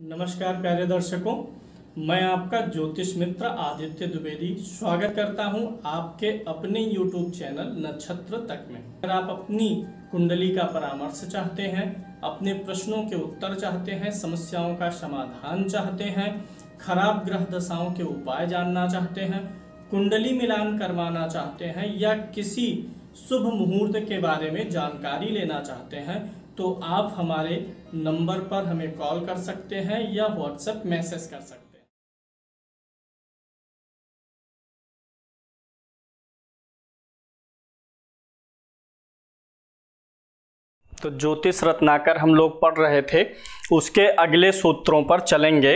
नमस्कार प्यारे दर्शकों, मैं आपका ज्योतिष मित्र आदित्य द्विवेदी स्वागत करता हूं आपके अपने YouTube चैनल नक्षत्र तक में। अगर आप अपनी कुंडली का परामर्श चाहते हैं, अपने प्रश्नों के उत्तर चाहते हैं, समस्याओं का समाधान चाहते हैं, खराब ग्रह दशाओं के उपाय जानना चाहते हैं, कुंडली मिलान करवाना चाहते हैं या किसी शुभ मुहूर्त के बारे में जानकारी लेना चाहते हैं तो आप हमारे नंबर पर हमें कॉल कर सकते हैं या व्हाट्सएप मैसेज कर सकते हैं। तो ज्योतिष रत्नाकर हम लोग पढ़ रहे थे, उसके अगले सूत्रों पर चलेंगे।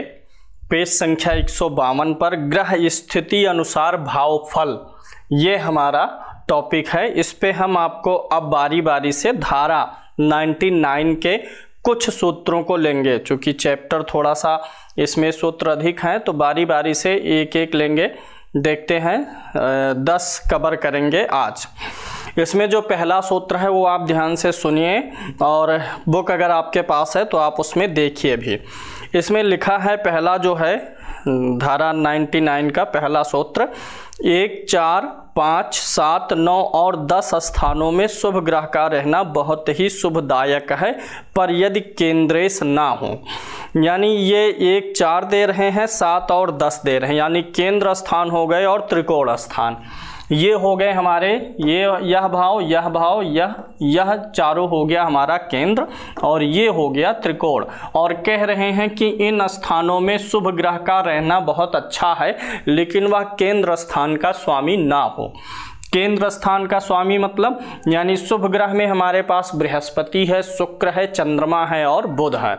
पेज संख्या 152 पर ग्रह स्थिति अनुसार भाव फल, ये हमारा टॉपिक है। इस पे हम आपको अब बारी बारी से धारा 99 के कुछ सूत्रों को लेंगे। चूंकि चैप्टर थोड़ा सा इसमें सूत्र अधिक हैं तो बारी बारी से एक एक लेंगे। देखते हैं 10 कवर करेंगे आज। इसमें जो पहला सूत्र है वो आप ध्यान से सुनिए और बुक अगर आपके पास है तो आप उसमें देखिए भी। इसमें लिखा है, पहला जो है धारा 99 का पहला सूत्र, 1, 4, 5, 7, 9 और 10 स्थानों में शुभ ग्रह का रहना बहुत ही शुभदायक है, पर यदि केंद्रेश ना हो। यानी ये 1, 4 दे रहे हैं, 7 और 10 दे रहे हैं, यानी केंद्र स्थान हो गए और त्रिकोण स्थान ये हो गए हमारे। यह भाव, यह भाव, यह चारों हो गया हमारा केंद्र और ये हो गया त्रिकोण। और कह रहे हैं कि इन स्थानों में शुभ ग्रह का रहना बहुत अच्छा है, लेकिन वह केंद्र स्थान का स्वामी ना हो। केंद्र स्थान का स्वामी मतलब यानी शुभ ग्रह में हमारे पास बृहस्पति है, शुक्र है, चंद्रमा है और बुध है।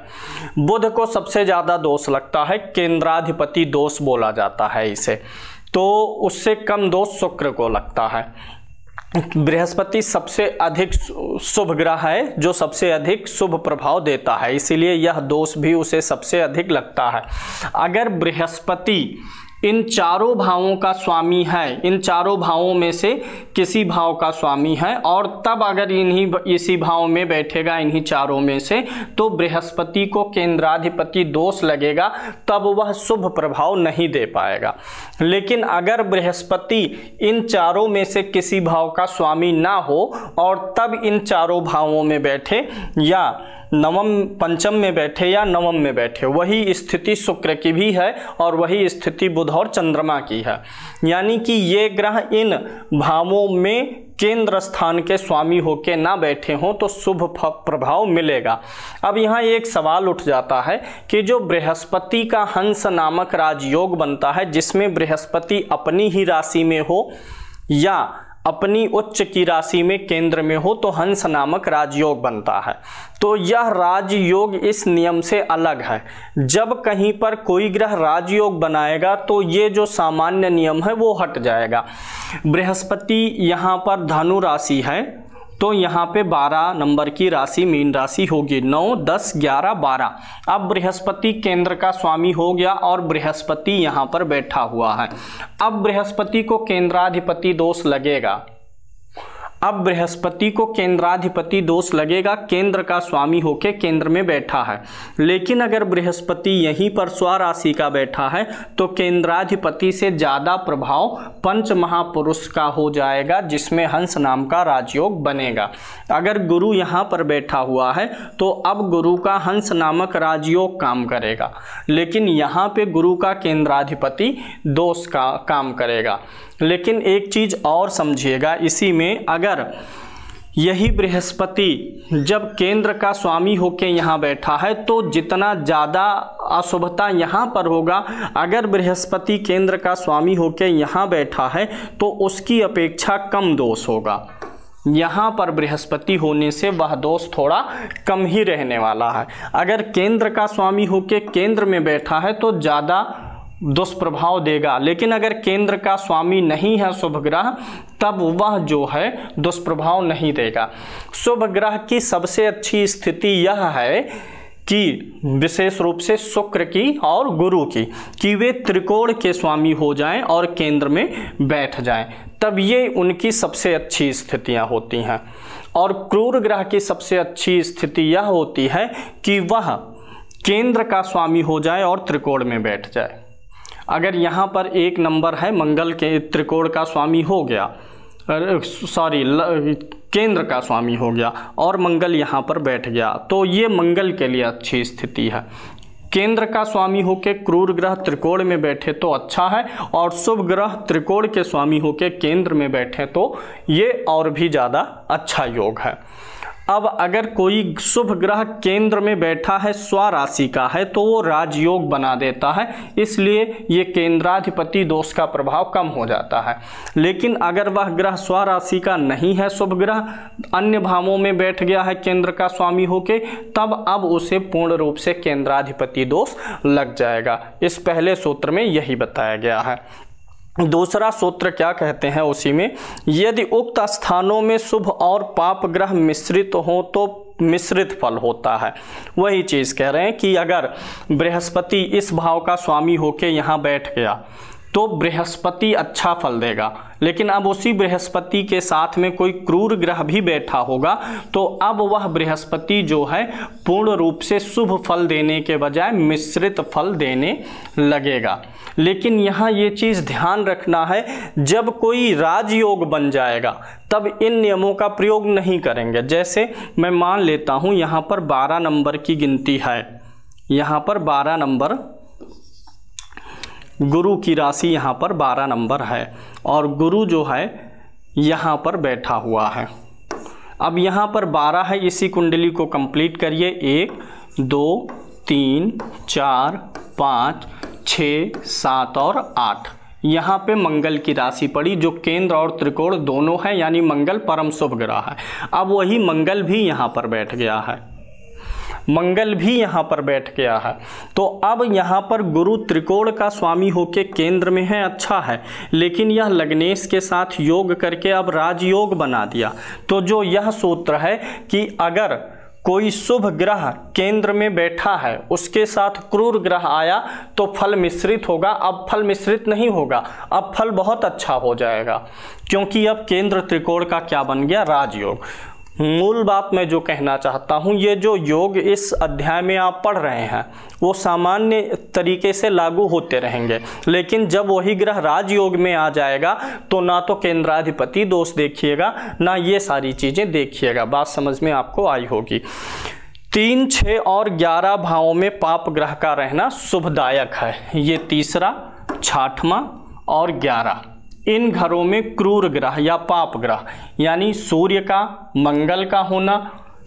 बुध को सबसे ज्यादा दोष लगता है, केंद्राधिपति दोष बोला जाता है इसे, तो उससे कम दोष शुक्र को लगता है। बृहस्पति सबसे अधिक शुभ ग्रह है जो सबसे अधिक शुभ प्रभाव देता है, इसीलिए यह दोष भी उसे सबसे अधिक लगता है। अगर बृहस्पति इन चारों भावों का स्वामी है, इन चारों भावों में से किसी भाव का स्वामी है और तब अगर इसी भाव में बैठेगा इन्हीं चारों में से, तो बृहस्पति को केंद्राधिपति दोष लगेगा, तब वह शुभ प्रभाव नहीं दे पाएगा। लेकिन अगर बृहस्पति इन चारों में से किसी भाव का स्वामी ना हो और तब इन चारों भावों में बैठे या नवम पंचम में बैठे या नवम में बैठे, वही स्थिति शुक्र की भी है और वही स्थिति बुध और चंद्रमा की है। यानी कि ये ग्रह इन भावों में केंद्र स्थान के स्वामी होके ना बैठे हों तो शुभ प्रभाव मिलेगा। अब यहाँ एक सवाल उठ जाता है कि जो बृहस्पति का हंस नामक राजयोग बनता है, जिसमें बृहस्पति अपनी ही राशि में हो या अपनी उच्च की राशि में केंद्र में हो, तो हंस नामक राजयोग बनता है। तो यह राजयोग इस नियम से अलग है। जब कहीं पर कोई ग्रह राजयोग बनाएगा तो ये जो सामान्य नियम है वो हट जाएगा। बृहस्पति यहाँ पर धनु राशि है तो यहाँ पे 12 नंबर की राशि मीन राशि होगी, 9, 10, 11, 12। अब बृहस्पति केंद्र का स्वामी हो गया और बृहस्पति यहाँ पर बैठा हुआ है। अब बृहस्पति को केंद्राधिपति दोष लगेगा। अब बृहस्पति को केंद्राधिपति दोष लगेगा, केंद्र का स्वामी होके केंद्र में बैठा है। लेकिन अगर बृहस्पति यहीं पर स्वराशि का बैठा है तो केंद्राधिपति से ज्यादा प्रभाव पंच महापुरुष का हो जाएगा, जिसमें हंस नाम का राजयोग बनेगा। अगर गुरु यहाँ पर बैठा हुआ है तो अब गुरु का हंस नामक राजयोग काम करेगा, लेकिन यहाँ पे गुरु का केंद्राधिपति दोष का काम करेगा। लेकिन एक चीज और समझिएगा इसी में, अगर यही बृहस्पति जब केंद्र का स्वामी होके यहाँ बैठा है तो जितना ज़्यादा अशुभता यहाँ पर होगा, अगर बृहस्पति केंद्र का स्वामी होके यहाँ बैठा है तो उसकी अपेक्षा कम दोष होगा। यहाँ पर बृहस्पति होने से वह दोष थोड़ा कम ही रहने वाला है। अगर केंद्र का स्वामी होके केंद्र में बैठा है तो ज़्यादा दुष्प्रभाव देगा, लेकिन अगर केंद्र का स्वामी नहीं है शुभ ग्रह, तब वह जो है दुष्प्रभाव नहीं देगा। शुभ ग्रह की सबसे अच्छी स्थिति यह है कि विशेष रूप से शुक्र की और गुरु की, कि वे त्रिकोण के स्वामी हो जाएं और केंद्र में बैठ जाएं, तब ये उनकी सबसे अच्छी स्थितियां होती हैं। और क्रूर ग्रह की सबसे अच्छी स्थिति यह होती है कि वह केंद्र का स्वामी हो जाए और त्रिकोण में बैठ जाए। अगर यहाँ पर 1 नंबर है, मंगल के त्रिकोण का स्वामी हो गया, केंद्र का स्वामी हो गया और मंगल यहाँ पर बैठ गया, तो ये मंगल के लिए अच्छी स्थिति है। केंद्र का स्वामी होके क्रूर ग्रह त्रिकोण में बैठे तो अच्छा है, और शुभ ग्रह त्रिकोण के स्वामी होके केंद्र में बैठे तो ये और भी ज़्यादा अच्छा योग है। अब अगर कोई शुभ ग्रह केंद्र में बैठा है, स्वराशि का है, तो वो राजयोग बना देता है, इसलिए ये केंद्राधिपति दोष का प्रभाव कम हो जाता है। लेकिन अगर वह ग्रह स्वराशि का नहीं है, शुभ ग्रह अन्य भावों में बैठ गया है केंद्र का स्वामी होके, तब अब उसे पूर्ण रूप से केंद्राधिपति दोष लग जाएगा। इस पहले सूत्र में यही बताया गया है। दूसरा सूत्र क्या कहते हैं उसी में, यदि उक्त स्थानों में शुभ और पाप ग्रह मिश्रित हो तो मिश्रित फल होता है। वही चीज़ कह रहे हैं कि अगर बृहस्पति इस भाव का स्वामी होके यहाँ बैठ गया तो बृहस्पति अच्छा फल देगा, लेकिन अब उसी बृहस्पति के साथ में कोई क्रूर ग्रह भी बैठा होगा तो अब वह बृहस्पति जो है पूर्ण रूप से शुभ फल देने के बजाय मिश्रित फल देने लगेगा। लेकिन यहाँ ये चीज़ ध्यान रखना है, जब कोई राजयोग बन जाएगा तब इन नियमों का प्रयोग नहीं करेंगे। जैसे मैं मान लेता हूँ यहाँ पर 12 नंबर की गिनती है, यहाँ पर 12 नंबर गुरु की राशि, यहाँ पर 12 नंबर है और गुरु जो है यहाँ पर बैठा हुआ है। अब यहाँ पर 12 है, इसी कुंडली को कंप्लीट करिए। 1 2 3 4 5 6 7 और 8, यहाँ पे मंगल की राशि पड़ी जो केंद्र और त्रिकोण दोनों है, यानी मंगल परम शुभ ग्रह है। अब वही मंगल भी यहाँ पर बैठ गया है, मंगल भी यहाँ पर बैठ गया है। तो अब यहाँ पर गुरु त्रिकोण का स्वामी होके केंद्र में है, अच्छा है, लेकिन यह लग्नेश के साथ योग करके अब राजयोग बना दिया। तो जो यह सूत्र है कि अगर कोई शुभ ग्रह केंद्र में बैठा है उसके साथ क्रूर ग्रह आया तो फल मिश्रित होगा, अब फल मिश्रित नहीं होगा, अब फल बहुत अच्छा हो जाएगा, क्योंकि अब केंद्र त्रिकोण का क्या बन गया, राजयोग। मूल बात मैं जो कहना चाहता हूँ, ये जो योग इस अध्याय में आप पढ़ रहे हैं वो सामान्य तरीके से लागू होते रहेंगे, लेकिन जब वही ग्रह राजयोग में आ जाएगा तो ना तो केंद्राधिपति दोष देखिएगा ना ये सारी चीज़ें देखिएगा। बात समझ में आपको आई होगी। 3, 6 और 11 भावों में पाप ग्रह का रहना शुभदायक है। ये तीसरा, 6वां और 11, इन घरों में क्रूर ग्रह या पाप ग्रह यानी सूर्य का, मंगल का होना,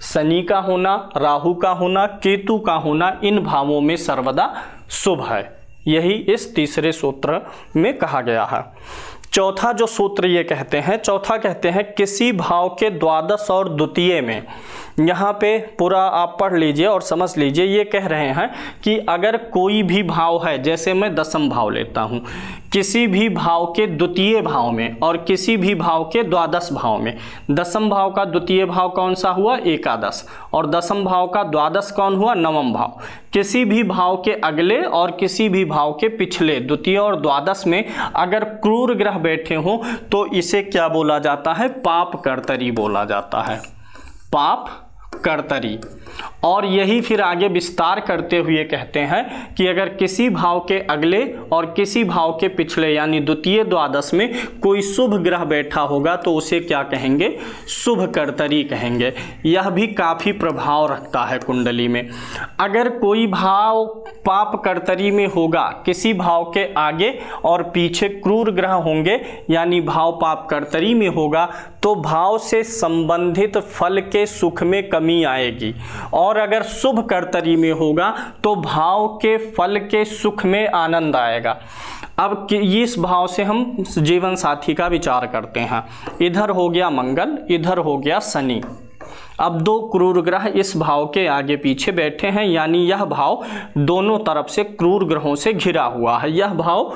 शनि का होना, राहु का होना, केतु का होना, इन भावों में सर्वदा शुभ है। यही इस तीसरे सूत्र में कहा गया है। चौथा जो सूत्र ये कहते हैं, चौथा कहते हैं किसी भाव के द्वादश और द्वितीय में, यहाँ पे पूरा आप पढ़ लीजिए और समझ लीजिए। ये कह रहे हैं कि अगर कोई भी भाव है, जैसे मैं दशम भाव लेता हूँ, किसी भी भाव के द्वितीय भाव में और किसी भी भाव के द्वादश भाव में, दशम भाव का द्वितीय भाव कौन सा हुआ, एकादश, और दशम भाव का द्वादश कौन हुआ, नवम भाव। किसी भी भाव के अगले और किसी भी भाव के पिछले द्वितीय और द्वादश में अगर क्रूर ग्रह बैठे हों तो इसे क्या बोला जाता है, पाप कर्तरी बोला जाता है, पाप कर्तरी। और यही फिर आगे विस्तार करते हुए कहते हैं कि अगर किसी भाव के अगले और किसी भाव के पिछले यानी द्वितीय द्वादश में कोई शुभ ग्रह बैठा होगा तो उसे क्या कहेंगे, शुभ कर्तरी कहेंगे। यह भी काफ़ी प्रभाव रखता है कुंडली में। अगर कोई भाव पाप कर्तरी में होगा, किसी भाव के आगे और पीछे क्रूर ग्रह होंगे यानी भाव पाप कर्तरी में होगा तो भाव से संबंधित फल के सुख में कमी आएगी, और अगर शुभ कर्तरी में होगा तो भाव के फल के सुख में आनंद आएगा। अब इस भाव से हम जीवन साथी का विचार करते हैं। इधर हो गया मंगल, इधर हो गया शनि। अब 2 क्रूर ग्रह इस भाव के आगे पीछे बैठे हैं, यानी यह भाव दोनों तरफ से क्रूर ग्रहों से घिरा हुआ है। यह भाव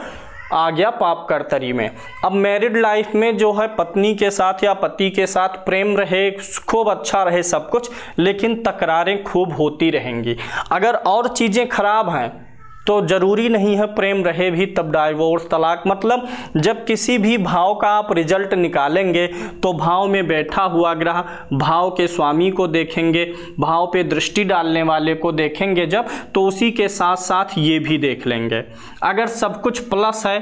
आ गया पाप कर्तरी में। अब मैरिड लाइफ में जो है पत्नी के साथ या पति के साथ प्रेम रहे, खूब अच्छा रहे सब कुछ, लेकिन तकरारें खूब होती रहेंगी। अगर और चीज़ें खराब हैं तो जरूरी नहीं है प्रेम रहे भी तब डाइवोर्स तलाक। मतलब जब किसी भी भाव का आप रिजल्ट निकालेंगे तो भाव में बैठा हुआ ग्रह भाव के स्वामी को देखेंगे, भाव पे दृष्टि डालने वाले को देखेंगे जब, तो उसी के साथ साथ ये भी देख लेंगे। अगर सब कुछ प्लस है,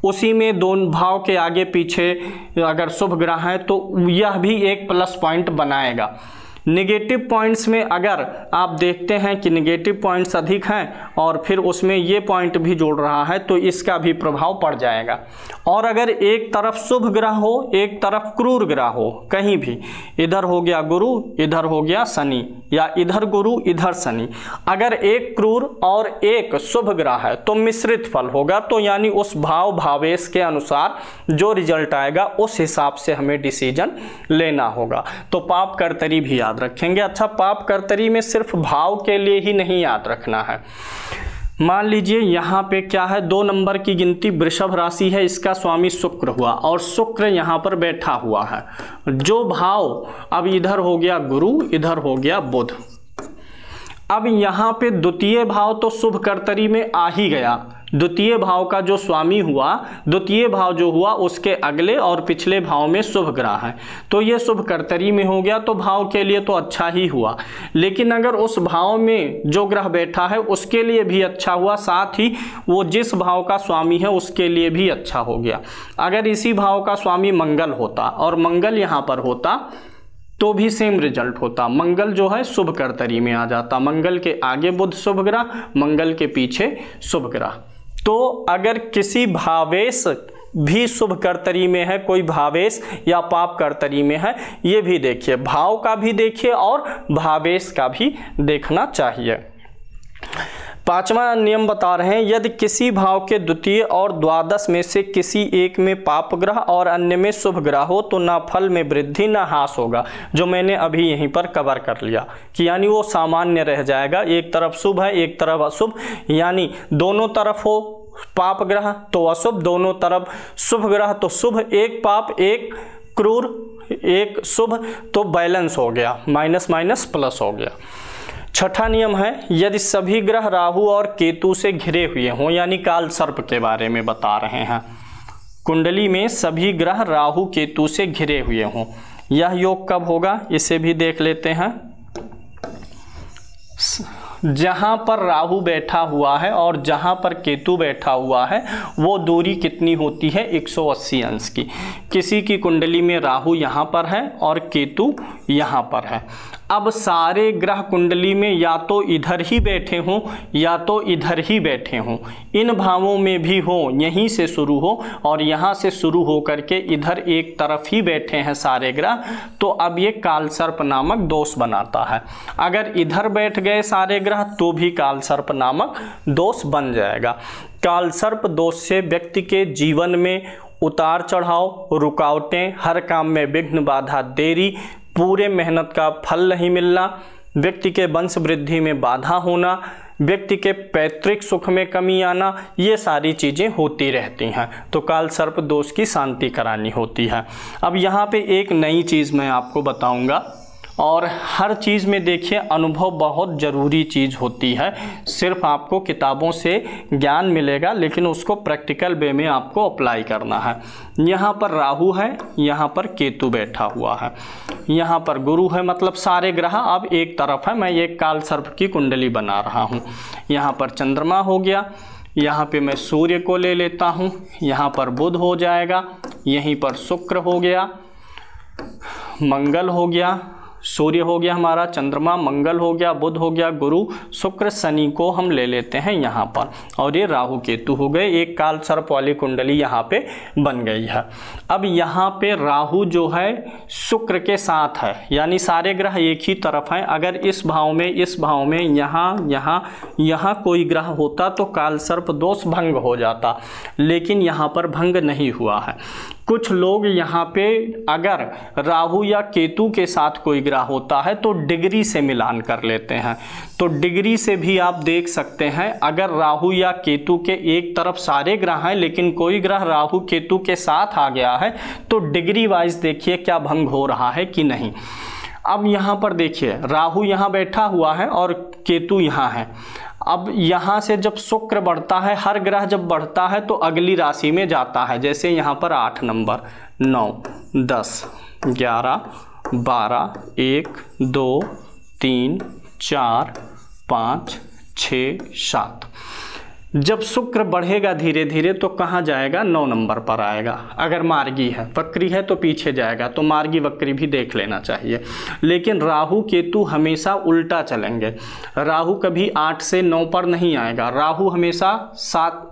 उसी में दोनों भाव के आगे पीछे अगर शुभ ग्रह है तो यह भी एक प्लस पॉइंट बनाएगा। नेगेटिव पॉइंट्स में अगर आप देखते हैं कि नेगेटिव पॉइंट्स अधिक हैं और फिर उसमें ये पॉइंट भी जोड़ रहा है तो इसका भी प्रभाव पड़ जाएगा। और अगर एक तरफ शुभ ग्रह हो, एक तरफ क्रूर ग्रह हो, कहीं भी इधर हो गया गुरु, इधर हो गया शनि, या इधर गुरु इधर शनि, अगर एक क्रूर और एक शुभ ग्रह है तो मिश्रित फल होगा। तो यानी उस भाव भावेश के अनुसार जो रिजल्ट आएगा उस हिसाब से हमें डिसीजन लेना होगा। तो पाप कर्तरी भी याद रखेंगे। अच्छा, पाप कर्तरी में सिर्फ भाव के लिए ही नहीं याद रखना है। मान लीजिए यहाँ पे क्या है, 2 नंबर की गिनती वृषभ राशि है, इसका स्वामी शुक्र हुआ और शुक्र यहाँ पर बैठा हुआ है। जो भाव, अब इधर हो गया गुरु, इधर हो गया बुध। अब यहाँ पे द्वितीय भाव तो शुभ कर्तरी में आ ही गया। द्वितीय भाव का जो स्वामी हुआ, द्वितीय भाव जो हुआ उसके अगले और पिछले भाव में शुभ ग्रह है, तो ये शुभ कर्तरी में हो गया, तो भाव के लिए तो अच्छा ही हुआ। लेकिन अगर उस भाव में जो ग्रह बैठा है उसके लिए भी अच्छा हुआ, साथ ही वो जिस भाव का स्वामी है उसके लिए भी अच्छा हो गया। अगर इसी भाव का स्वामी मंगल होता और मंगल यहाँ पर होता तो भी सेम रिजल्ट होता। मंगल जो है शुभ कर्तरी में आ जाता, मंगल के आगे बुध शुभ ग्रह, मंगल के पीछे शुभ ग्रह। तो अगर किसी भावेश भी शुभ कर्तरी में है, कोई भावेश या पाप कर्तरी में है, ये भी देखिए, भाव का भी देखिए और भावेश का भी देखना चाहिए। 5वां नियम बता रहे हैं, यदि किसी भाव के द्वितीय और द्वादश में से किसी एक में पाप ग्रह और अन्य में शुभ ग्रह हो तो ना फल में वृद्धि ना ह्रास होगा। जो मैंने अभी यहीं पर कवर कर लिया कि यानी वो सामान्य रह जाएगा। एक तरफ शुभ है, एक तरफ अशुभ, यानी दोनों तरफ हो पाप ग्रह तो अशुभ, दोनों तरफ शुभ ग्रह तो शुभ, एक पाप एक क्रूर एक शुभ, तो बैलेंस हो गया, माइनस माइनस प्लस हो गया। 6ठा नियम है, यदि सभी ग्रह राहु और केतु से घिरे हुए हों, यानी काल सर्प के बारे में बता रहे हैं। कुंडली में सभी ग्रह राहु केतु से घिरे हुए हों, यह योग कब होगा इसे भी देख लेते हैं। जहां पर राहु बैठा हुआ है और जहां पर केतु बैठा हुआ है वो दूरी कितनी होती है, 180 अंश की। किसी की कुंडली में राहु यहाँ पर है और केतु यहाँ पर है। अब सारे ग्रह कुंडली में या तो इधर ही बैठे हों या तो इधर ही बैठे हों, इन भावों में भी हो, यहीं से शुरू हो और यहाँ से शुरू हो करके इधर एक तरफ ही बैठे हैं सारे ग्रह, तो अब ये काल सर्प नामक दोष बनाता है। अगर इधर बैठ गए सारे ग्रह तो भी काल सर्प नामक दोष बन जाएगा। काल सर्प दोष से व्यक्ति के जीवन में उतार चढ़ाव, रुकावटें, हर काम में विघ्न बाधा, देरी, पूरे मेहनत का फल नहीं मिलना, व्यक्ति के वंश वृद्धि में बाधा होना, व्यक्ति के पैतृक सुख में कमी आना, ये सारी चीज़ें होती रहती हैं। तो काल सर्प दोष की शांति करानी होती है। अब यहाँ पे एक नई चीज़ मैं आपको बताऊंगा, और हर चीज़ में देखिए अनुभव बहुत ज़रूरी चीज़ होती है। सिर्फ आपको किताबों से ज्ञान मिलेगा लेकिन उसको प्रैक्टिकल वे में आपको अप्लाई करना है। यहाँ पर राहु है, यहाँ पर केतु बैठा हुआ है, यहाँ पर गुरु है, मतलब सारे ग्रह अब एक तरफ है। मैं एक काल सर्प की कुंडली बना रहा हूँ। यहाँ पर चंद्रमा हो गया, यहाँ पे मैं सूर्य को ले लेता हूँ, यहाँ पर बुध हो जाएगा, यहीं पर शुक्र हो गया, मंगल हो गया, सूर्य हो गया हमारा, चंद्रमा, मंगल हो गया, बुध हो गया, गुरु, शुक्र, शनि को हम ले लेते हैं यहाँ पर, और ये राहु केतु हो गए। एक काल सर्प वाली कुंडली यहाँ पे बन गई है। अब यहाँ पे राहु जो है शुक्र के साथ है, यानी सारे ग्रह एक ही तरफ हैं। अगर इस भाव में यहाँ कोई ग्रह होता तो काल सर्प दोष भंग हो जाता, लेकिन यहाँ पर भंग नहीं हुआ है। कुछ लोग यहाँ पे अगर राहु या केतु के साथ कोई ग्रह होता है तो डिग्री से मिलान कर लेते हैं। तो डिग्री से भी आप देख सकते हैं, अगर राहु या केतु के एक तरफ सारे ग्रह हैं लेकिन कोई ग्रह राहु केतु के साथ आ गया है तो डिग्री वाइज देखिए क्या भंग हो रहा है कि नहीं। अब यहाँ पर देखिए राहु यहाँ बैठा हुआ है और केतु यहाँ है। अब यहाँ से जब शुक्र बढ़ता है, हर ग्रह जब बढ़ता है तो अगली राशि में जाता है। जैसे यहाँ पर 8 नंबर, 9, 10, 11, 12, 1, 2, 3, 4, 5, 6, 7। जब शुक्र बढ़ेगा धीरे धीरे तो कहाँ जाएगा? 9 नंबर पर आएगा। अगर मार्गी है, वक्री है तो पीछे जाएगा, तो मार्गी वक्री भी देख लेना चाहिए। लेकिन राहु केतु हमेशा उल्टा चलेंगे। राहु कभी 8 से 9 पर नहीं आएगा। राहु हमेशा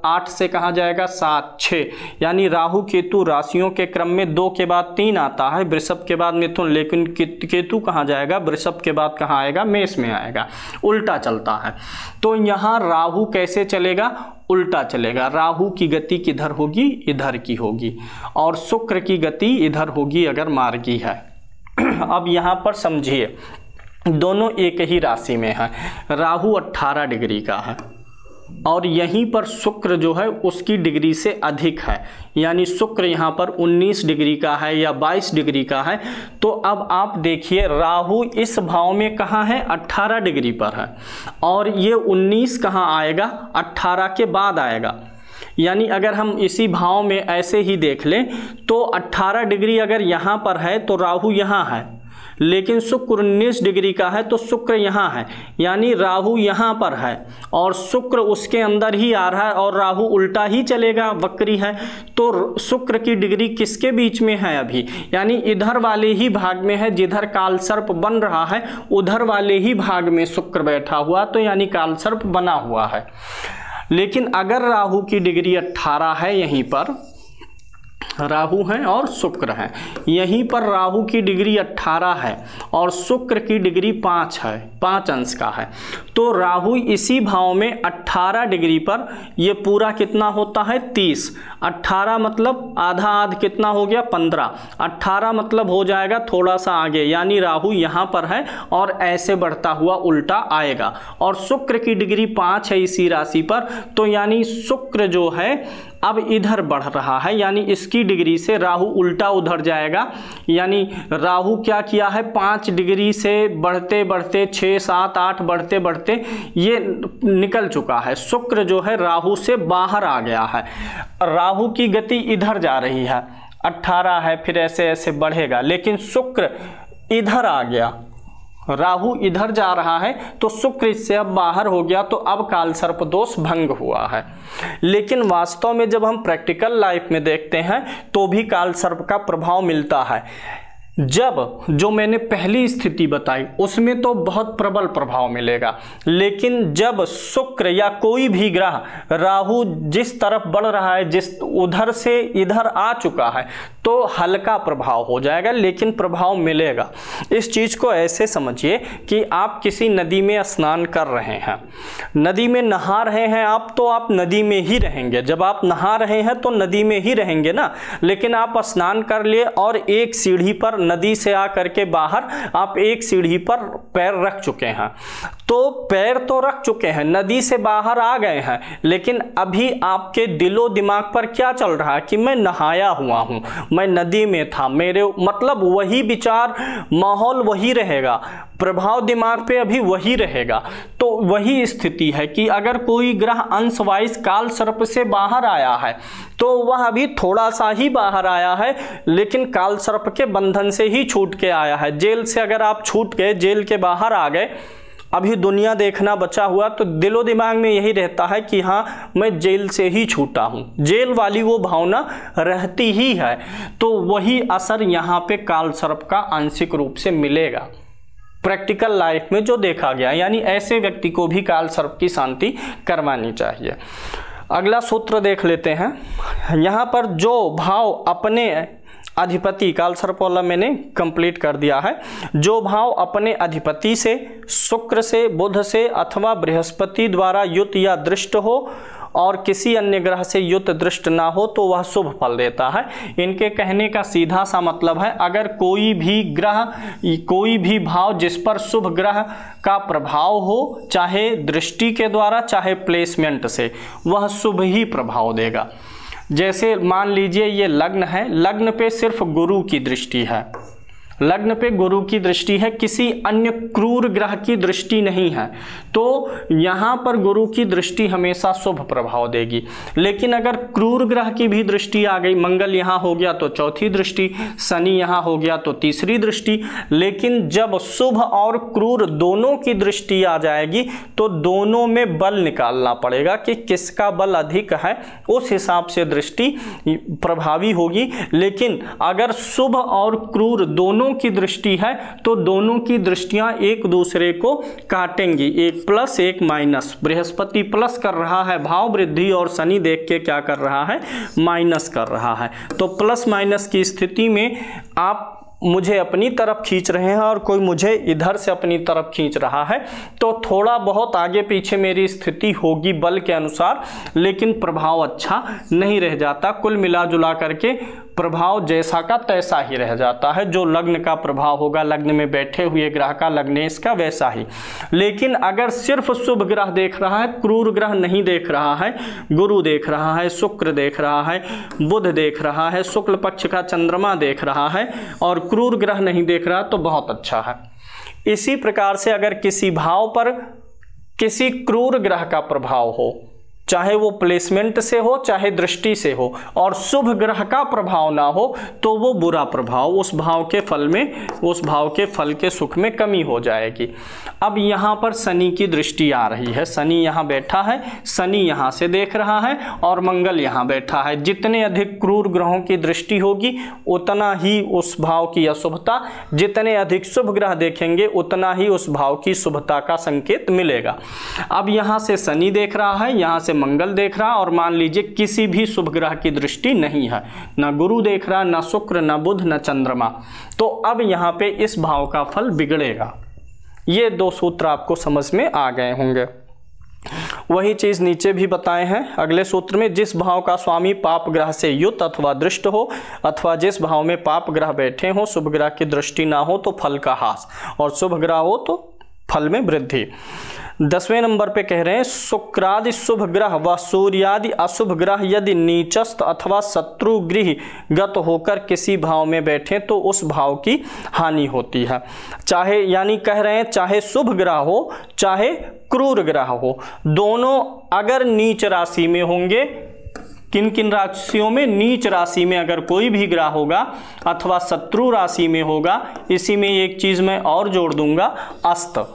8 से कहाँ जाएगा? 7, 6। यानी राहु केतु राशियों के क्रम में 2 के बाद 3 आता है, वृषभ के बाद मिथुन। लेकिन केतु कहाँ जाएगा? वृषभ के बाद कहाँ आएगा? मेष में आएगा। उल्टा चलता है। तो यहाँ राहु कैसे चलेगा? उल्टा चलेगा। राहु की गति किधर होगी? इधर की होगी। और शुक्र की गति इधर होगी अगर मार्गी है। अब यहाँ पर समझिए, दोनों एक ही राशि में है। राहु 18 डिग्री का है और यहीं पर शुक्र जो है उसकी डिग्री से अधिक है। यानी शुक्र यहाँ पर 19 डिग्री का है या 22 डिग्री का है। तो अब आप देखिए राहु इस भाव में कहाँ है? 18 डिग्री पर है। और ये 19 कहाँ आएगा? 18 के बाद आएगा। यानी अगर हम इसी भाव में ऐसे ही देख लें तो 18 डिग्री अगर यहाँ पर है तो राहु यहाँ है, लेकिन शुक्र 19 डिग्री का है तो शुक्र यहाँ है। यानी राहु यहाँ पर है और शुक्र उसके अंदर ही आ रहा है और राहु उल्टा ही चलेगा, वक्री है। तो शुक्र की डिग्री किसके बीच में है अभी? यानी इधर वाले ही भाग में है, जिधर कालसर्प बन रहा है उधर वाले ही भाग में शुक्र बैठा हुआ, तो यानी कालसर्प बना हुआ है। लेकिन अगर राहु की डिग्री 18 है, यहीं पर राहु हैं और शुक्र हैं, यहीं पर राहु की डिग्री 18 है और शुक्र की डिग्री 5 है, 5 अंश का है। तो राहु इसी भाव में 18 डिग्री पर ये पूरा कितना होता है? 30। 18 मतलब आधा आध कितना हो गया? 15। 18 मतलब हो जाएगा थोड़ा सा आगे, यानी राहु यहाँ पर है और ऐसे बढ़ता हुआ उल्टा आएगा। और शुक्र की डिग्री 5 है इसी राशि पर, तो यानी शुक्र जो है अब इधर बढ़ रहा है, यानी इसकी डिग्री से राहु उल्टा उधर जाएगा। यानी राहु क्या किया है? 5 डिग्री से बढ़ते बढ़ते 6, 7, 8 बढ़ते बढ़ते ये निकल चुका है। शुक्र जो है राहु से बाहर आ गया है। राहु की गति इधर जा रही है, 18 है, फिर ऐसे ऐसे बढ़ेगा। लेकिन शुक्र इधर आ गया, राहु इधर जा रहा है तो शुक्र इससे अब बाहर हो गया, तो अब कालसर्प दोष भंग हुआ है। लेकिन वास्तव में जब हम प्रैक्टिकल लाइफ में देखते हैं तो भी कालसर्प का प्रभाव मिलता है। जब जो मैंने पहली स्थिति बताई उसमें तो बहुत प्रबल प्रभाव मिलेगा, लेकिन जब शुक्र या कोई भी ग्रह, राहु जिस तरफ बढ़ रहा है, जिस उधर से इधर आ चुका है, तो हल्का प्रभाव हो जाएगा, लेकिन प्रभाव मिलेगा। इस चीज को ऐसे समझिए कि आप किसी नदी में स्नान कर रहे हैं, नदी में नहा रहे हैं आप, तो आप नदी में ही रहेंगे। जब आप नहा रहे हैं तो नदी में ही रहेंगे ना। लेकिन आप स्नान कर लिए और एक सीढ़ी पर, नदी से आकर के बाहर आप एक सीढ़ी पर पैर रख चुके हैं, तो पैर तो रख चुके हैं, नदी से बाहर आ गए हैं, लेकिन अभी आपके दिलो दिमाग पर क्या चल रहा है कि मैं नहाया हुआ हूं, मैं नदी में था, मेरे मतलब वही विचार, माहौल वही रहेगा, प्रभाव दिमाग पे अभी वही रहेगा। तो वही स्थिति है कि अगर कोई ग्रह अंशवाइज काल सर्प से बाहर आया है तो वह अभी थोड़ा सा ही बाहर आया है, लेकिन काल सर्प के बंधन से ही छूट के आया है। जेल से अगर आप छूट गए, जेल के बाहर आ गए, अभी दुनिया देखना बचा हुआ, तो दिलो दिमाग में यही रहता है कि हाँ मैं जेल से ही छूटा हूँ, जेल वाली वो भावना रहती ही है। तो वही असर यहाँ पे काल सर्प का आंशिक रूप से मिलेगा प्रैक्टिकल लाइफ में जो देखा गया। यानी ऐसे व्यक्ति को भी काल सर्प की शांति करवानी चाहिए। अगला सूत्र देख लेते हैं। यहाँ पर जो भाव अपने अधिपति, काल सर्प वाला मैंने कंप्लीट कर दिया है, जो भाव अपने अधिपति से, शुक्र से, बुध से अथवा बृहस्पति द्वारा युत या दृष्ट हो और किसी अन्य ग्रह से युत दृष्ट ना हो तो वह शुभ फल देता है। इनके कहने का सीधा सा मतलब है, अगर कोई भी ग्रह, कोई भी भाव जिस पर शुभ ग्रह का प्रभाव हो, चाहे दृष्टि के द्वारा चाहे प्लेसमेंट से, वह शुभ ही प्रभाव देगा। जैसे मान लीजिए ये लग्न है, लग्न पे सिर्फ गुरु की दृष्टि है, लग्न पे गुरु की दृष्टि है, किसी अन्य क्रूर ग्रह की दृष्टि नहीं है, तो यहाँ पर गुरु की दृष्टि हमेशा शुभ प्रभाव देगी। लेकिन अगर क्रूर ग्रह की भी दृष्टि आ गई, मंगल यहाँ हो गया तो चौथी दृष्टि, शनि यहाँ हो गया तो तीसरी दृष्टि, लेकिन जब शुभ और क्रूर दोनों की दृष्टि आ जाएगी तो दोनों में बल निकालना पड़ेगा कि किसका बल अधिक है, उस हिसाब से दृष्टि प्रभावी होगी। लेकिन अगर शुभ और क्रूर दोनों की दृष्टि है तो दोनों की दृष्टियां एक दूसरे को काटेंगी, एक प्लस एक माइनस। बृहस्पति प्लस कर रहा है भाव वृद्धि और शनि देख के क्या कर रहा है, माइनस कर रहा है। तो प्लस माइनस की स्थिति में आप मुझे अपनी तरफ खींच रहे हैं और कोई मुझे इधर से अपनी तरफ खींच रहा है, तो थोड़ा बहुत आगे पीछे मेरी स्थिति होगी बल के अनुसार, लेकिन प्रभाव अच्छा नहीं रह जाता। कुल मिला जुला करके प्रभाव जैसा का तैसा ही रह जाता है। जो लग्न का प्रभाव होगा, लग्न में बैठे हुए ग्रह का, लग्नेश का, वैसा ही। लेकिन अगर सिर्फ शुभ ग्रह देख रहा है, क्रूर ग्रह नहीं देख रहा है, गुरु देख रहा है, शुक्र देख रहा है, बुध देख रहा है, शुक्ल पक्ष का चंद्रमा देख रहा है और क्रूर ग्रह नहीं देख रहा, तो बहुत अच्छा है। इसी प्रकार से अगर किसी भाव पर किसी क्रूर ग्रह का प्रभाव हो, चाहे वो प्लेसमेंट से हो चाहे दृष्टि से हो, और शुभ ग्रह का प्रभाव ना हो, तो वो बुरा प्रभाव उस भाव के फल में, उस भाव के फल के सुख में कमी हो जाएगी। अब यहाँ पर शनि की दृष्टि आ रही है, शनि यहाँ बैठा है, शनि यहाँ से देख रहा है और मंगल यहाँ बैठा है। जितने अधिक क्रूर ग्रहों की दृष्टि होगी उतना ही उस भाव की अशुभता, जितने अधिक शुभ ग्रह देखेंगे उतना ही उस भाव की शुभता का संकेत मिलेगा। अब यहाँ से शनि देख रहा है, यहाँ से मंगल देख रहा, और मान लीजिए किसी भी शुभ ग्रह की दृष्टि नहीं है, ना गुरु देख रहा, ना शुक्र, ना बुध, ना चंद्रमा, तो अब यहाँ पे इस भाव का फल बिगड़ेगा। ये दो सूत्र आपको समझ में आ गए होंगे। वही चीज नीचे भी बताए हैं अगले सूत्र में, जिस भाव का स्वामी पाप ग्रह से युत अथवा दृष्ट हो, अथवा जिस भाव में पाप ग्रह बैठे हो, शुभ ग्रह की दृष्टि ना हो तो फल का ह्रास, और शुभ ग्रह हो तो फल में वृद्धि। 10वें नंबर पे कह रहे हैं, शुक्रादि शुभ ग्रह व सूर्यादि अशुभ ग्रह यदि नीचस्थ अथवा शत्रु गृह गत होकर किसी भाव में बैठे तो उस भाव की हानि होती है। चाहे, यानी कह रहे हैं, चाहे शुभ ग्रह हो चाहे क्रूर ग्रह हो, दोनों अगर नीच राशि में होंगे, किन किन राशियों में, नीच राशि में अगर कोई भी ग्रह होगा अथवा शत्रु राशि में होगा, इसी में एक चीज मैं और जोड़ दूंगा, अस्त।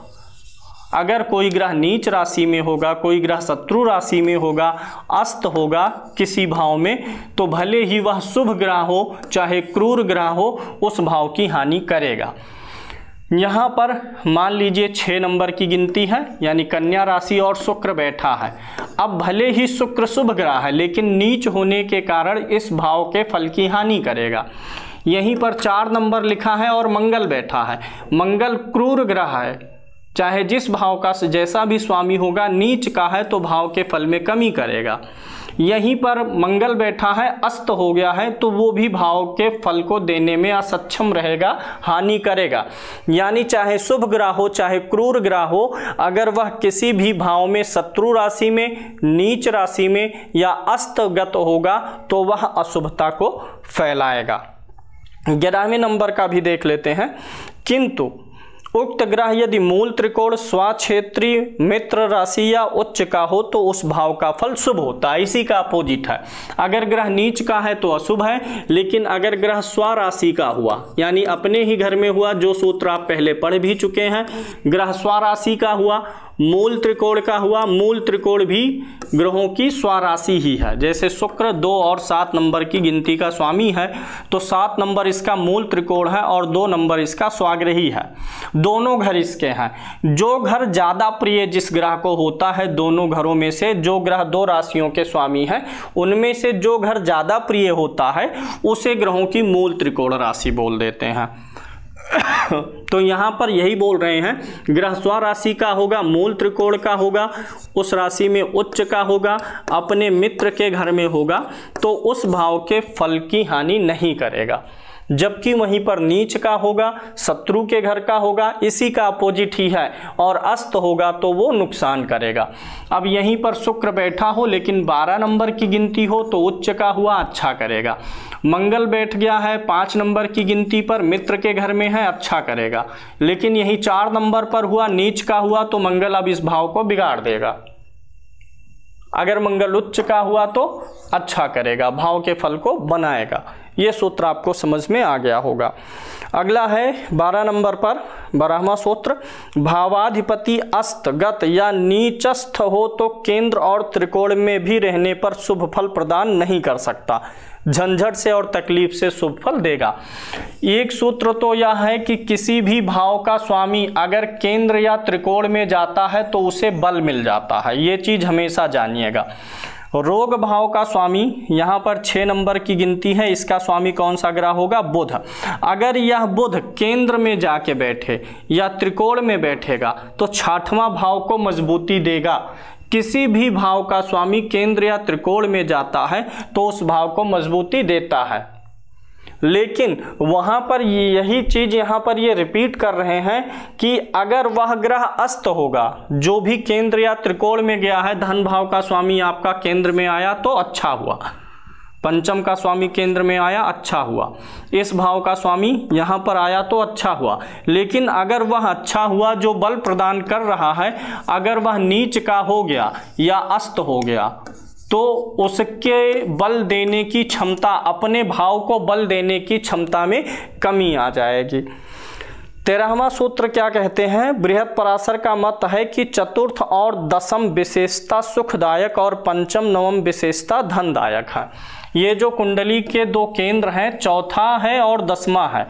अगर कोई ग्रह नीच राशि में होगा, कोई ग्रह शत्रु राशि में होगा, अस्त होगा किसी भाव में, तो भले ही वह शुभ ग्रह हो चाहे क्रूर ग्रह हो, उस भाव की हानि करेगा। यहाँ पर मान लीजिए 6 नंबर की गिनती है, यानी कन्या राशि और शुक्र बैठा है। अब भले ही शुक्र शुभ ग्रह है, लेकिन नीच होने के कारण इस भाव के फल की हानि करेगा। यहीं पर 4 नंबर लिखा है और मंगल बैठा है। मंगल क्रूर ग्रह है, चाहे जिस भाव का जैसा भी स्वामी होगा, नीच का है तो भाव के फल में कमी करेगा। यहीं पर मंगल बैठा है, अस्त हो गया है, तो वो भी भाव के फल को देने में असक्षम रहेगा, हानि करेगा। यानी चाहे शुभ ग्रह हो चाहे क्रूर ग्रह हो, अगर वह किसी भी भाव में शत्रु राशि में, नीच राशि में या अस्तगत होगा तो वह अशुभता को फैलाएगा। 11वें नंबर का भी देख लेते हैं, किंतु उक्त ग्रह यदि मूल त्रिकोण स्वक्षेत्रीय मित्र राशि या उच्च का हो तो उस भाव का फल शुभ होता है। इसी का अपोजिट है, अगर ग्रह नीच का है तो अशुभ है, लेकिन अगर ग्रह स्वराशि का हुआ, यानी अपने ही घर में हुआ, जो सूत्र आप पहले पढ़ भी चुके हैं, ग्रह स्वराशि का हुआ, मूल त्रिकोण का हुआ, मूल त्रिकोण भी ग्रहों की स्वराशि ही है। जैसे शुक्र 2 और 7 नंबर की गिनती का स्वामी है, तो 7 नंबर इसका मूल त्रिकोण है और 2 नंबर इसका स्वाग्रही है। दोनों घर इसके हैं। जो घर ज्यादा प्रिय जिस ग्रह को होता है, दोनों घरों में से जो ग्रह 2 राशियों के स्वामी हैं, उनमें से जो घर ज्यादा प्रिय होता है उसे ग्रहों की मूल त्रिकोण राशि बोल देते हैं। तो यहाँ पर यही बोल रहे हैं, ग्रह स्वराशि का होगा, मूल त्रिकोण का होगा, उस राशि में उच्च का होगा, अपने मित्र के घर में होगा, तो उस भाव के फल की हानि नहीं करेगा। जबकि वहीं पर नीच का होगा, शत्रु के घर का होगा, इसी का अपोजिट ही है, और अस्त होगा तो वो नुकसान करेगा। अब यहीं पर शुक्र बैठा हो लेकिन 12 नंबर की गिनती हो तो उच्च का हुआ, अच्छा करेगा। मंगल बैठ गया है 5 नंबर की गिनती पर, मित्र के घर में है, अच्छा करेगा। लेकिन यही 4 नंबर पर हुआ, नीच का हुआ, तो मंगल अब इस भाव को बिगाड़ देगा। अगर मंगल उच्च का हुआ तो अच्छा करेगा, भाव के फल को बनाएगा। ये सूत्र आपको समझ में आ गया होगा। अगला है 12 नंबर पर 12वां सूत्र, भावाधिपति अस्त, गत या नीचस्थ हो तो केंद्र और त्रिकोण में भी रहने पर शुभ फल प्रदान नहीं कर सकता, झंझट से और तकलीफ से शुभ फल देगा। एक सूत्र तो यह है कि किसी भी भाव का स्वामी अगर केंद्र या त्रिकोण में जाता है तो उसे बल मिल जाता है, ये चीज हमेशा जानिएगा। रोग भाव का स्वामी यहाँ पर 6 नंबर की गिनती है, इसका स्वामी कौन सा ग्रह होगा? बुध। अगर यह बुध केंद्र में जाके बैठे या त्रिकोण में बैठेगा तो 6वां भाव को मजबूती देगा। किसी भी भाव का स्वामी केंद्र या त्रिकोण में जाता है तो उस भाव को मजबूती देता है। लेकिन वहां पर यही चीज यहां पर ये रिपीट कर रहे हैं कि अगर वह ग्रह अस्त होगा, जो भी केंद्र या त्रिकोण में गया है, धन भाव का स्वामी आपका केंद्र में आया तो अच्छा हुआ, पंचम का स्वामी केंद्र में आया, अच्छा हुआ, इस भाव का स्वामी यहां पर आया तो अच्छा हुआ। लेकिन अगर वह अच्छा हुआ जो बल प्रदान कर रहा है, अगर वह नीच का हो गया या अस्त हो गया तो उसके बल देने की क्षमता, अपने भाव को बल देने की क्षमता में कमी आ जाएगी। 13वां सूत्र क्या कहते हैं? बृहद पराशर का मत है कि चतुर्थ और दशम विशेषता सुखदायक और पंचम नवम विशेषता धनदायक है। ये जो कुंडली के 2 केंद्र हैं, चौथा है और 10वां है,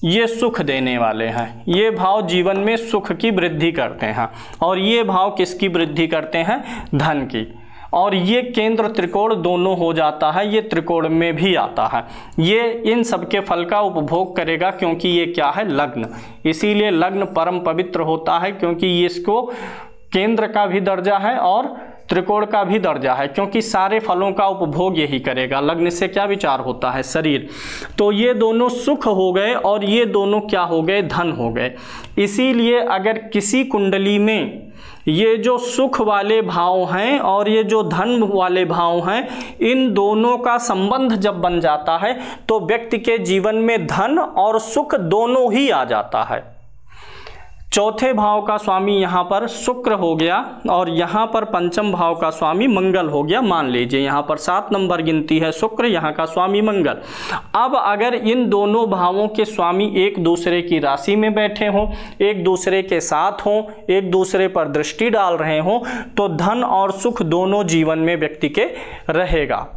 ये सुख देने वाले हैं। ये भाव जीवन में सुख की वृद्धि करते हैं, और ये भाव किसकी वृद्धि करते हैं? धन की। और ये केंद्र त्रिकोण दोनों हो जाता है, ये त्रिकोण में भी आता है। ये इन सबके फल का उपभोग करेगा क्योंकि ये क्या है? लग्न। इसीलिए लग्न परम पवित्र होता है, क्योंकि इसको केंद्र का भी दर्जा है और त्रिकोण का भी दर्जा है, क्योंकि सारे फलों का उपभोग यही करेगा। लग्न से क्या विचार होता है? शरीर। तो ये दोनों सुख हो गए और ये दोनों क्या हो गए? धन हो गए। इसीलिए अगर किसी कुंडली में ये जो सुख वाले भाव हैं और ये जो धन वाले भाव हैं, इन दोनों का संबंध जब बन जाता है तो व्यक्ति के जीवन में धन और सुख दोनों ही आ जाता है। चौथे भाव का स्वामी यहाँ पर शुक्र हो गया और यहाँ पर पंचम भाव का स्वामी मंगल हो गया। मान लीजिए यहाँ पर 7 नंबर गिनती है शुक्र, यहाँ का स्वामी मंगल। अब अगर इन दोनों भावों के स्वामी एक दूसरे की राशि में बैठे हों, एक दूसरे के साथ हों, एक दूसरे पर दृष्टि डाल रहे हों, तो धन और सुख दोनों जीवन में व्यक्ति के रहेगा।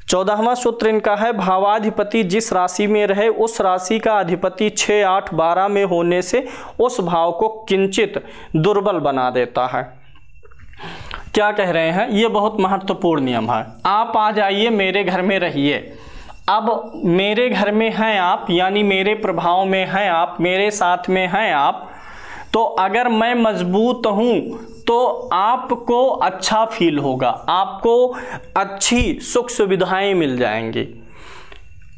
14वां सूत्र इनका है, भावाधिपति जिस राशि में रहे उस राशि का अधिपति 6, 8, 12 में होने से उस भाव को किंचित दुर्बल बना देता है। क्या कह रहे हैं? ये बहुत महत्वपूर्ण नियम है। आप आ जाइए, मेरे घर में रहिए। अब मेरे घर में हैं आप, यानी मेरे प्रभाव में हैं आप, मेरे साथ में हैं आप, तो अगर मैं मजबूत हूं तो आपको अच्छा फील होगा, आपको अच्छी सुख सुविधाएं मिल जाएंगी।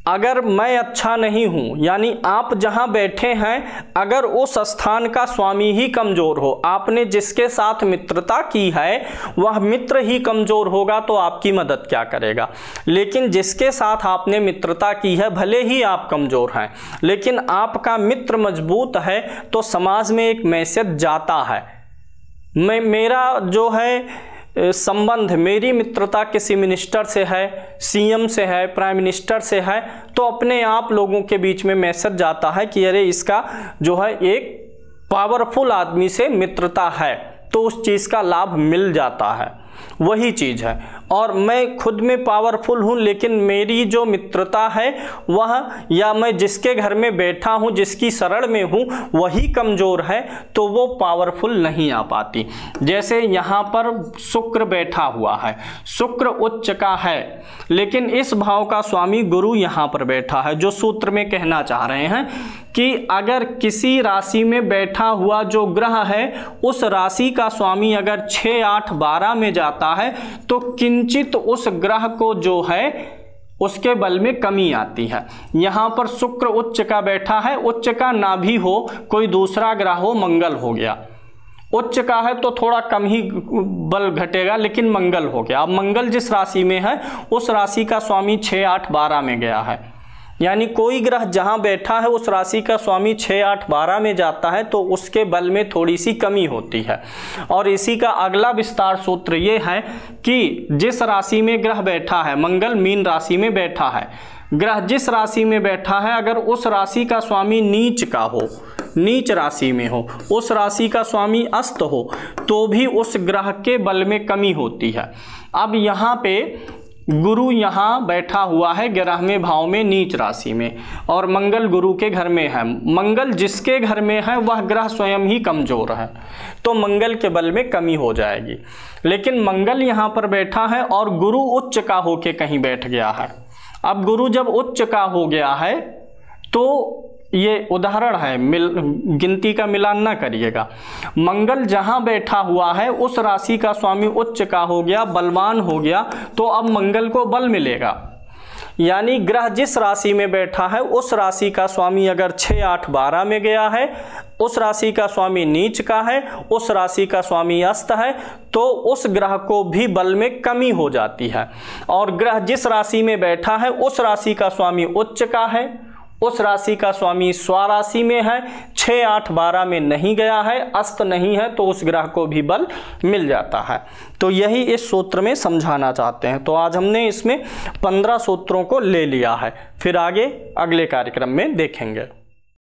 अगर मैं अच्छा नहीं हूं, यानी आप जहां बैठे हैं, अगर उस स्थान का स्वामी ही कमजोर हो, आपने जिसके साथ मित्रता की है वह मित्र ही कमजोर होगा तो आपकी मदद क्या करेगा। लेकिन जिसके साथ आपने मित्रता की है, भले ही आप कमजोर हैं, लेकिन आपका मित्र मजबूत है तो समाज में एक मैसेज जाता है। मेरा जो है संबंध, मेरी मित्रता किसी मिनिस्टर से है, सीएम से है, प्राइम मिनिस्टर से है, तो अपने आप लोगों के बीच में मैसेज जाता है कि अरे इसका जो है एक पावरफुल आदमी से मित्रता है, तो उस चीज़ का लाभ मिल जाता है। वही चीज़ है। और मैं खुद में पावरफुल हूँ, लेकिन मेरी जो मित्रता है वह, या मैं जिसके घर में बैठा हूँ, जिसकी शरण में हूँ, वही कमज़ोर है, तो वो पावरफुल नहीं आ पाती। जैसे यहाँ पर शुक्र बैठा हुआ है, शुक्र उच्च का है, लेकिन इस भाव का स्वामी गुरु यहाँ पर बैठा है। जो सूत्र में कहना चाह रहे हैं कि अगर किसी राशि में बैठा हुआ जो ग्रह है, उस राशि का स्वामी अगर 6, 8, 12 में जाता है तो किंचित उस ग्रह को जो है उसके बल में कमी आती है। यहाँ पर शुक्र उच्च का बैठा है, उच्च का ना भी हो, कोई दूसरा ग्रह हो, मंगल हो गया, उच्च का है तो थोड़ा कम ही बल घटेगा, लेकिन मंगल हो गया। अब मंगल जिस राशि में है उस राशि का स्वामी 6, 8, 12 में गया है, यानी कोई ग्रह जहां बैठा है उस राशि का स्वामी 6, 8, 12 में जाता है तो उसके बल में थोड़ी सी कमी होती है। और इसी का अगला विस्तार सूत्र ये है कि जिस राशि में ग्रह बैठा है, मंगल मीन राशि में बैठा है, ग्रह जिस राशि में बैठा है अगर उस राशि का स्वामी नीच का हो, नीच राशि में हो, उस राशि का स्वामी अस्त हो, तो भी उस ग्रह के बल में कमी होती है। अब यहाँ पे गुरु यहाँ बैठा हुआ है 11वें भाव में नीच राशि में, और मंगल गुरु के घर में है। मंगल जिसके घर में है वह ग्रह स्वयं ही कमजोर है, तो मंगल के बल में कमी हो जाएगी। लेकिन मंगल यहाँ पर बैठा है और गुरु उच्च का होके कहीं बैठ गया है। अब गुरु जब उच्च का हो गया है तो ये उदाहरण है, गिनती का मिलान ना करिएगा। मंगल जहां बैठा हुआ है उस राशि का स्वामी उच्च का हो गया, बलवान हो गया, तो अब मंगल को बल मिलेगा। यानी ग्रह जिस राशि में बैठा है उस राशि का स्वामी अगर 6, 8, 12 में गया है, उस राशि का स्वामी नीच का है, उस राशि का स्वामी अस्त है, तो उस ग्रह को भी बल में कमी हो जाती है। और ग्रह जिस राशि में बैठा है उस राशि का स्वामी उच्च का है, उस राशि का स्वामी स्वराशि में है, 6, 8, 12 में नहीं गया है, अस्त नहीं है, तो उस ग्रह को भी बल मिल जाता है। तो यही इस सूत्र में समझाना चाहते हैं। तो आज हमने इसमें 15 सूत्रों को ले लिया है, फिर आगे अगले कार्यक्रम में देखेंगे।